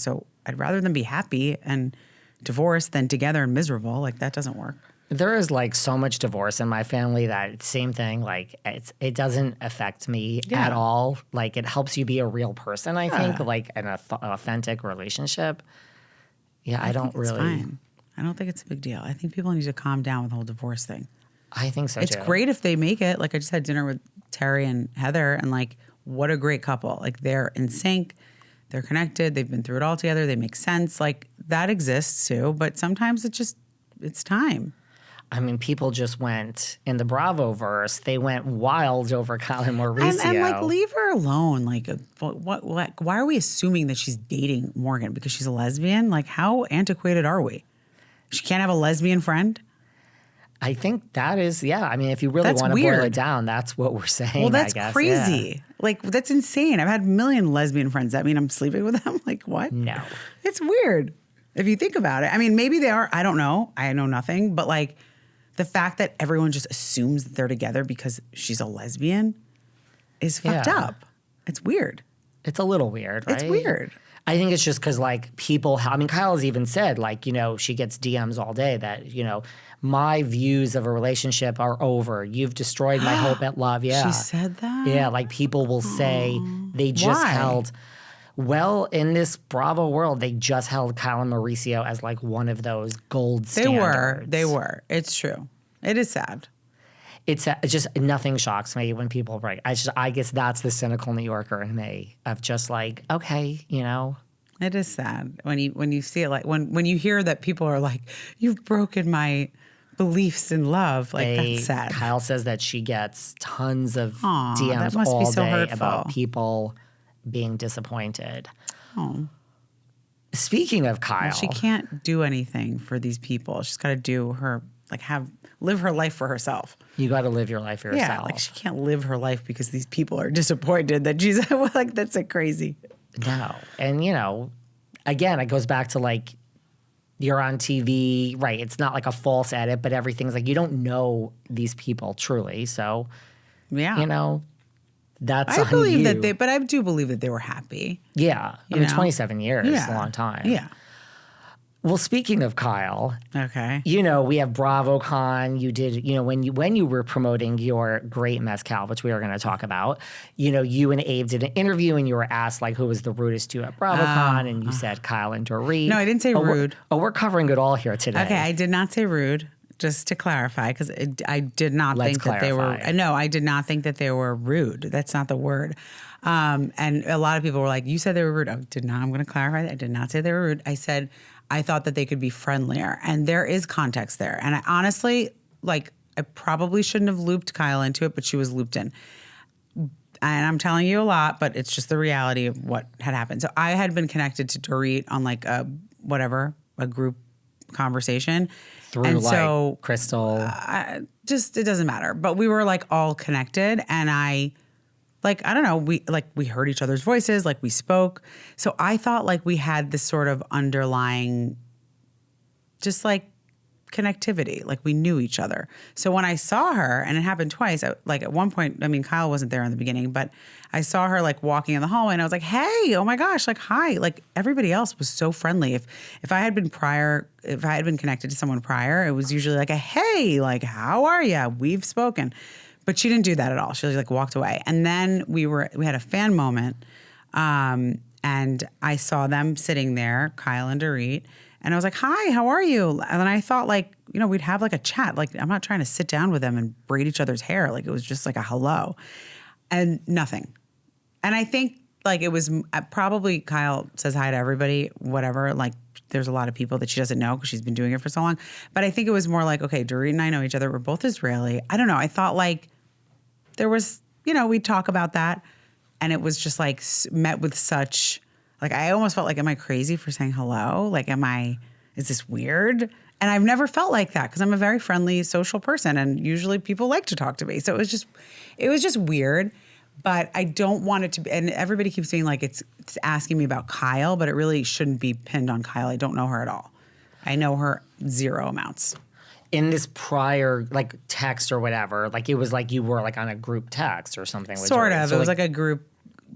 So I'd rather them be happy and divorced than together and miserable. Like, that doesn't work. There is like so much divorce in my family that same thing. Like it doesn't affect me at all. Like it helps you be a real person. I think like an authentic relationship. Yeah, I don't really. Fine. I don't think it's a big deal. I think people need to calm down with the whole divorce thing. I think so It's too. great if they make it. Like I just had dinner with Terry and Heather, and like what a great couple. Like they're in sync. They're connected. They've been through it all together. They make sense. Like that exists too. But sometimes it's time. I mean, people just went in the Bravo-verse. They went wild over Kyle and Mauricio. And like, leave her alone. Like, what? Why are we assuming that she's dating Morgan because she's a lesbian? Like, how antiquated are we? She can't have a lesbian friend? I think that is, I mean, if you really want to boil it down, that's what we're saying. Well, that's I guess. crazy. Yeah. Like, that's insane. I've had a million lesbian friends. That mean I'm sleeping with them? Like, what? No. It's weird if you think about it. I mean, maybe they are. I don't know. I know nothing. But like, the fact that everyone just assumes that they're together because she's a lesbian is fucked up. It's weird. It's a little weird, right? It's weird. I think it's just because, like, people, I mean, Kyle has even said, like, you know, she gets DMs all day that, you know, my views of a relationship are over. You've destroyed my hope at love. Yeah. She said that? Yeah, like, people will say they just held, well, in this Bravo world, they just held Kyle and Mauricio as, like, one of those gold standards. They were. It's true. It is sad. It's just nothing shocks me when people break. I guess that's the cynical New Yorker in me of just like, okay, you know. It is sad when you see it, like when you hear that people are like, you've broken my beliefs in love. Like that's sad. Kyle says that she gets tons of DMs that must all be so day hurtful. about people being disappointed. Oh. Speaking of Kyle, Well, she can't do anything for these people. She's got to do her live her life for herself. you got to live your life for yourself. Yeah, like she can't live her life because these people are disappointed that she's like, that's a crazy. No. And, you know, again, it goes back to like, you're on TV, right? It's not like a false edit, but everything's like, you don't know these people truly. So, Yeah. you know, that's I on believe you. but I do believe that they were happy. Yeah. I mean, know? 27 years is a Yeah. long time. Yeah. Well, speaking of Kyle, Okay. you know, we have BravoCon. You did, you know, when you were promoting your great mezcal, which we are going to talk about, you know, you and Abe did an interview and you were asked, like, who was the rudest to you at BravoCon? And you said Kyle and Dorit. No, I didn't say rude. We're covering it all here today. Okay, I did not say rude, just to clarify, because I did not think that they were. No, I did not think that they were rude. That's not the word. And a lot of people were like, you said they were rude. I did not. I'm going to clarify that. I did not say they were rude. I said I thought that they could be friendlier. And there is context there. And I honestly, like, I probably shouldn't have looped Kyle into it, but she was looped in. And I'm telling you a lot, but it's just the reality of what had happened. So I had been connected to Dorit on like a group conversation. Through like Crystal. It doesn't matter. But we were like all connected, and I don't know, we heard each other's voices, like we spoke. So I thought like we had this sort of underlying just like connectivity, like we knew each other. So when I saw her, and it happened twice, like at one point, I mean, Kyle wasn't there in the beginning, but I saw her like walking in the hallway, and I was like, hey, oh my gosh, like, hi. Like everybody else was so friendly. If I had been connected to someone prior, it was usually like a, hey, like, how are you? We've spoken. But she didn't do that at all. She like walked away. And then we had a fan moment, and I saw them sitting there, Kyle and Dorit, and I was like, hi, how are you? And then I thought like, you know, we'd have like a chat. Like I'm not trying to sit down with them and braid each other's hair. Like it was just like a hello and nothing. And I think like it was probably Kyle says hi to everybody, whatever. Like there's a lot of people that she doesn't know because she's been doing it for so long. But I think it was more like, okay, Dorit and I know each other. We're both Israeli. I don't know. I thought like there was, you know, we'd talk about that. And it was just like met with such, like I almost felt like, am I crazy for saying hello? Like, is this weird? And I've never felt like that because I'm a very friendly, social person. And usually people like to talk to me. So it was just weird. But I don't want it to be, and everybody keeps being like, it's asking me about Kyle, but it really shouldn't be pinned on Kyle. I don't know her at all. I know her zero amounts. In this prior, like, text or whatever, like, it was like you were, like, on a group text or something. Sort of. So it was like a group,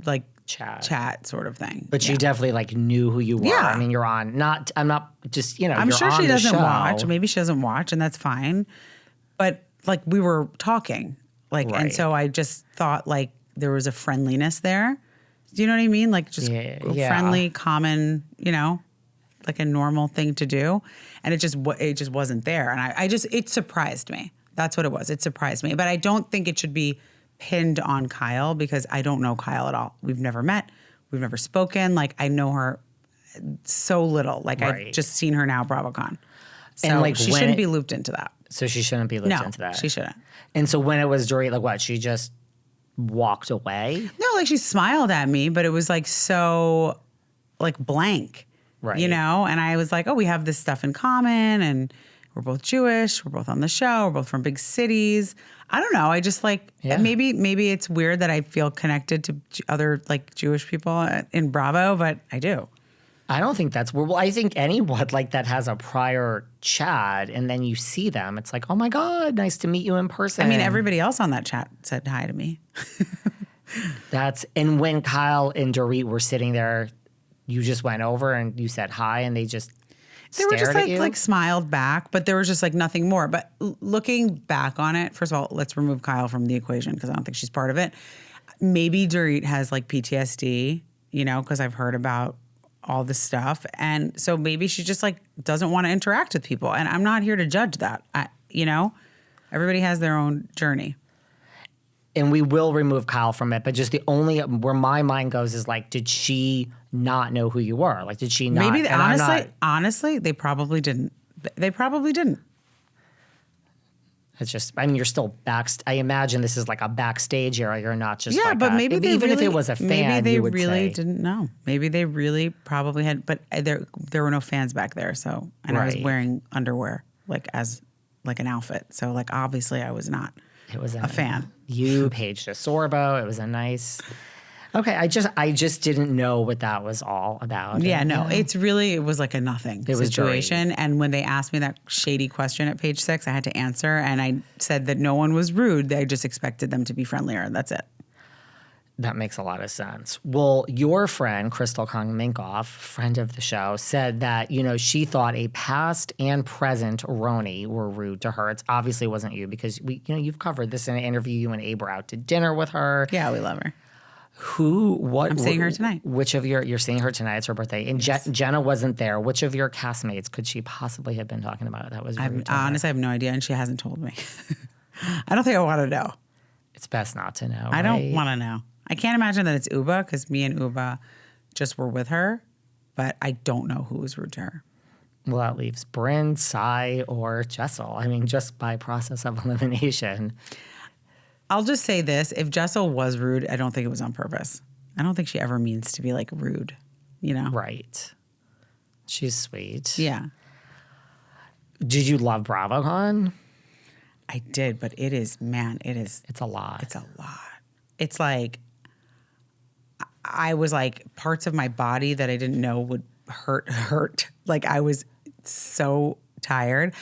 like, chat sort of thing. But she definitely like knew who you were. Yeah. I mean, you're on. I'm not just I'm you're sure on she the doesn't show. watch. Maybe she doesn't watch, and that's fine. But like we were talking, like, and Right. so I just thought like there was a friendliness there. Do you know what I mean? Like just friendly, common, like a normal thing to do, and it just wasn't there, and it surprised me. That's what it was. It surprised me, but I don't think it should be pinned on Kyle because I don't know Kyle at all. We've never met. We've never spoken. Like I know her so little. Like I've just seen her now BravoCon. So And like she shouldn't be looped into that. So she shouldn't be looped into that. She shouldn't. And so when it was Dorit, like what? She just walked away? No, like she smiled at me, but it was like so like blank. Right. And I was like, oh, we have this stuff in common and we're both Jewish, we're both on the show, we're both from big cities. I don't know. I just like maybe it's weird that I feel connected to other like Jewish people in Bravo, but I do. I don't think that's weird. Well, I think anyone like that has a prior chat and then you see them. It's like, oh my God, nice to meet you in person. I mean, everybody else on that chat said hi to me. And when Kyle and Dorit were sitting there, you just went over and you said hi and they just They were just stared at you? like smiled back, but there was just like nothing more. But looking back on it, first of all, let's remove Kyle from the equation because I don't think she's part of it. Maybe Dorit has like PTSD, because I've heard about all this stuff. And so maybe she just like doesn't want to interact with people. And I'm not here to judge that. Everybody has their own journey. And we will remove Kyle from it, but just the only where my mind goes is like, did she not know who you were? Like, did she not? Maybe honestly, they probably didn't. They probably didn't. It's just, I mean, you're still I imagine this is like a backstage area. You're not just but maybe even if it was a fan, maybe they you would really say. didn't know. Maybe they really probably had, but there were no fans back there. So, and I was wearing underwear like as like an outfit. So like obviously I was not. It was a fan. You paged a Sorbo. It was a nice. Okay, I just didn't know what that was all about. Yeah, no, it was like a nothing situation. Dirty. And when they asked me that shady question at page 6, I had to answer, and I said that no one was rude. I just expected them to be friendlier, and that's it. That makes a lot of sense. Well, your friend, Crystal Kung Minkoff, friend of the show, said that, she thought a past and present RHONY were rude to her. It obviously wasn't you because you've covered this in an interview. You and Abe were out to dinner with her. Yeah, we love her. I'm seeing her tonight. Which of you're seeing her tonight? It's her birthday. And yes. Jenna wasn't there. Which of your castmates could she possibly have been talking about? That was rude to her? Honestly, I have no idea, and she hasn't told me. I don't think I want to know. It's best not to know. I don't want to know. I can't imagine that it's Ubah because me and Ubah just were with her, but I don't know who was rude to her. Well, that leaves Brynn, Sai, or Jessel. I mean, just by process of elimination. I'll just say this. If Jessel was rude, I don't think it was on purpose. I don't think she ever means to be like rude, Right. She's sweet. Yeah. Did you love BravoCon? I did, but it's a lot. It's a lot. It's like, I was like parts of my body that I didn't know would hurt. Like I was so tired,